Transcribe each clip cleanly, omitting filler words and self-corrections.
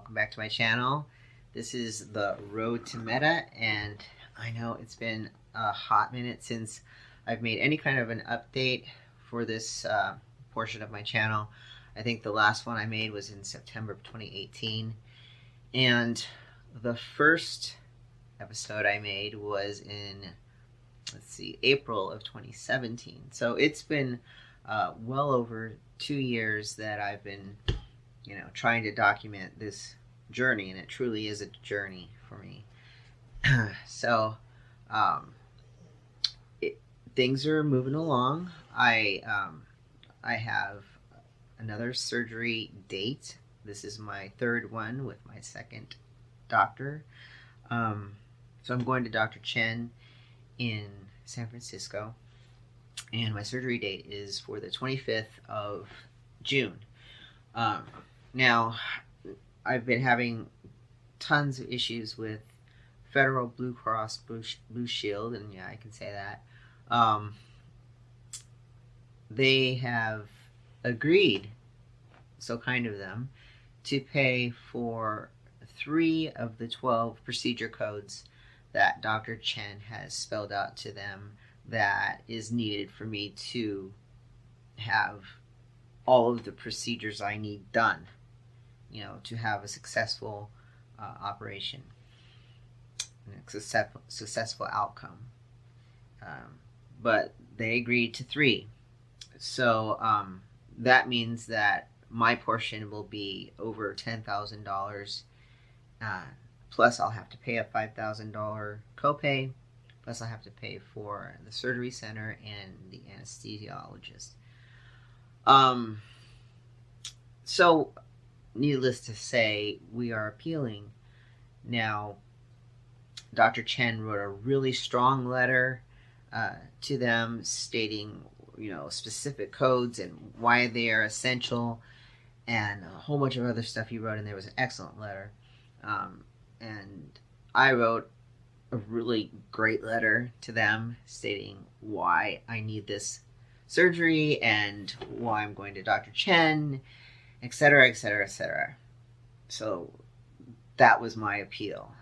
welcome back to my channel. This is the Road to Meta, and I know it's been a hot minute since I've made any kind of an update for this portion of my channel. I think the last one I made was in September of 2018, and the first episode I made was in, let's see, April of 2017. So it's been well over 2 years that I've been, trying to document this journey, and it truly is a journey for me. So, things are moving along. I have another surgery date. This is my third one with my second doctor. So I'm going to Dr. Chen in San Francisco, and my surgery date is for the 25th of June. Now, I've been having tons of issues with Federal Blue Cross Blue Shield, and yeah, I can say that. They have agreed, so kind of them, to pay for 3 of the 12 procedure codes that Dr. Chen has spelled out to them that is needed for me to have all of the procedures I need done, to have a successful operation and a successful outcome. But they agreed to 3. So that means that my portion will be over $10,000. Plus I'll have to pay a $5,000 copay. Plus I'll have to pay for the surgery center and the anesthesiologist. So needless to say, we are appealing. Now, Dr. Chen wrote a really strong letter to them stating, specific codes and why they are essential, and a whole bunch of other stuff he wrote, and there was an excellent letter. And I wrote a really great letter to them stating why I need this surgery and why I'm going to Dr. Chen, etc., etc., etc. So that was my appeal,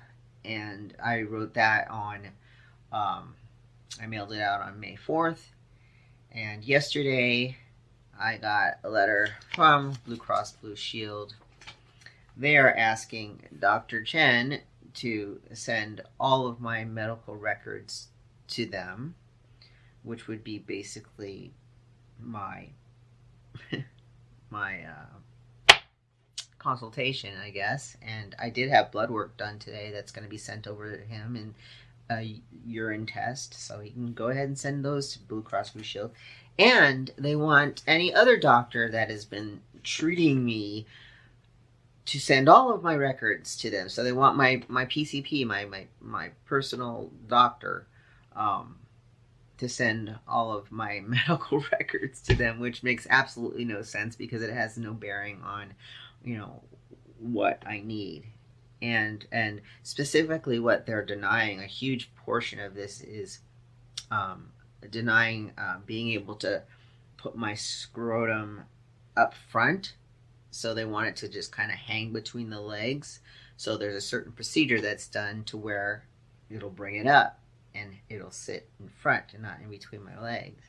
and I wrote that on, I mailed it out on May 4th, and yesterday I got a letter from Blue Cross Blue Shield. They are asking Dr. Chen to send all of my medical records to them, which would be basically my consultation, I guess. And I did have blood work done today that's going to be sent over to him, and a urine test, so he can go ahead and send those to Blue Cross Blue Shield. And they want any other doctor that has been treating me to send all of my records to them. So they want my PCP, my personal doctor, to send all of my medical records to them, which makes absolutely no sense because it has no bearing on, what I need. And specifically what they're denying, a huge portion of this is denying being able to put my scrotum up front. So they want it to just kind of hang between the legs. So there's a certain procedure that's done to where it'll bring it up and it'll sit in front and not in between my legs.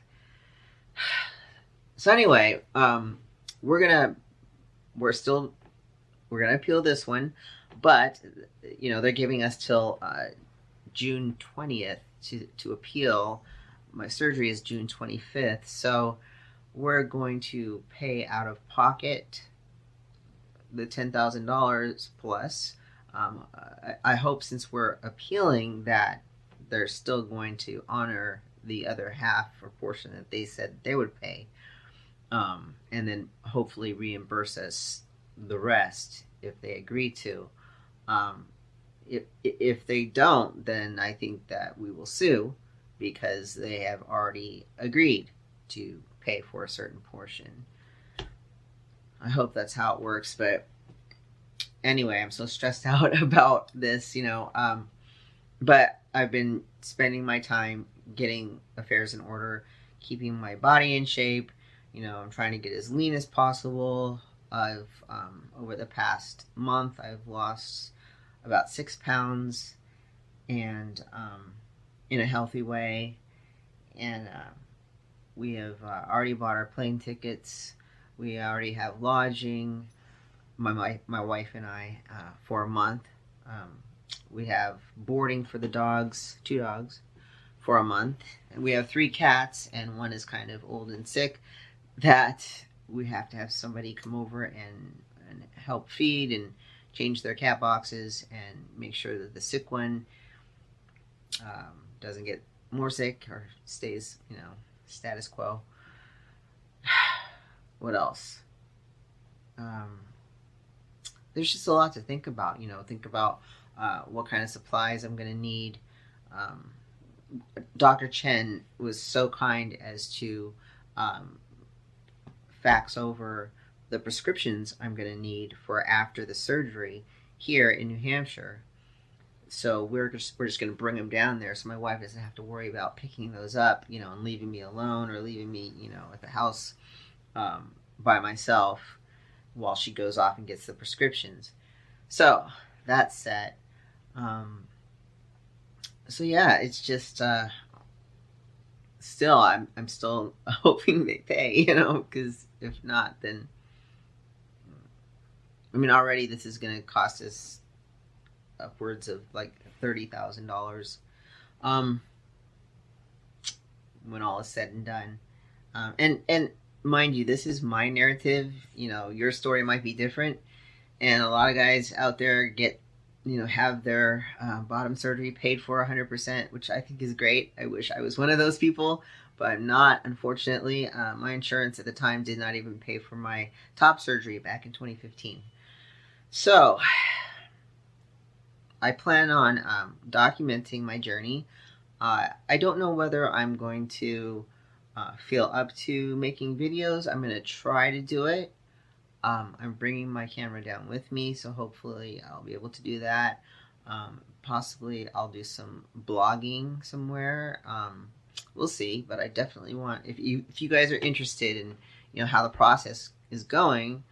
So anyway, we're gonna appeal this one, but they're giving us till June 20th to appeal. My surgery is June 25th, so we're going to pay out of pocket the $10,000 plus. I hope, since we're appealing, that they're still going to honor the other half or portion that they said they would pay, and then hopefully reimburse us the rest if they agree to. If they don't, then I think that we will sue, because they have already agreed to pay for a certain portion. I hope that's how it works, but anyway, I'm so stressed out about this, but I've been spending my time getting affairs in order, keeping my body in shape. I'm trying to get as lean as possible. I've over the past month, I've lost about 6 pounds, and in a healthy way. And we have already bought our plane tickets. We already have lodging. My wife and I for a month. We have boarding for the dogs, 2 dogs, for a month. And we have 3 cats, and one is kind of old and sick that we have to have somebody come over and help feed and change their cat boxes and make sure that the sick one doesn't get more sick or stays, status quo. What else? There's just a lot to think about. Think about what kind of supplies I'm going to need. Dr. Chen was so kind as to fax over the prescriptions I'm going to need for after the surgery here in New Hampshire. So we're just going to bring them down there, so my wife doesn't have to worry about picking those up, and leaving me alone, or leaving me, at the house by myself while she goes off and gets the prescriptions. So that's set. So yeah, it's just still I'm still hoping they pay, because if not, then already this is going to cost us upwards of like $30,000 when all is said and done. And mind you, this is my narrative. Your story might be different, and a lot of guys out there get have their bottom surgery paid for 100%, which I think is great. I wish I was one of those people, but I'm not, unfortunately. My insurance at the time did not even pay for my top surgery back in 2015. So I plan on documenting my journey. I don't know whether I'm going to feel up to making videos. I'm going to try to do it. I'm bringing my camera down with me, so hopefully I'll be able to do that. Possibly I'll do some blogging somewhere. We'll see, but I definitely want, if you guys are interested in how the process is going,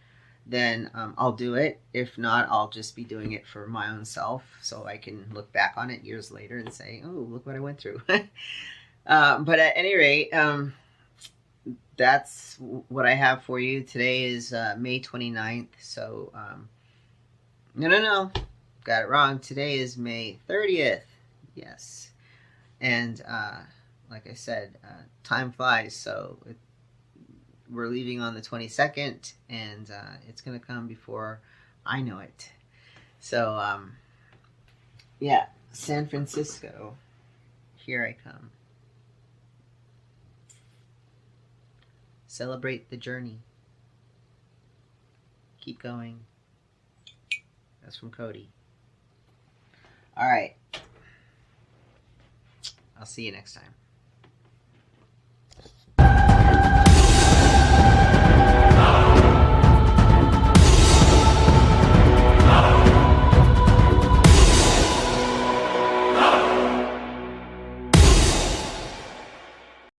then I'll do it. If not, I'll just be doing it for my own self, so I can look back on it years later and say, oh, look what I went through. But at any rate, that's what I have for you. Today is May 29th, so no, got it wrong. Today is May 30th. Yes. And like I said, time flies, so we're leaving on the 22nd, and it's going to come before I know it. So, yeah, San Francisco, here I come. Celebrate the journey. Keep going. That's from Cody. All right. I'll see you next time.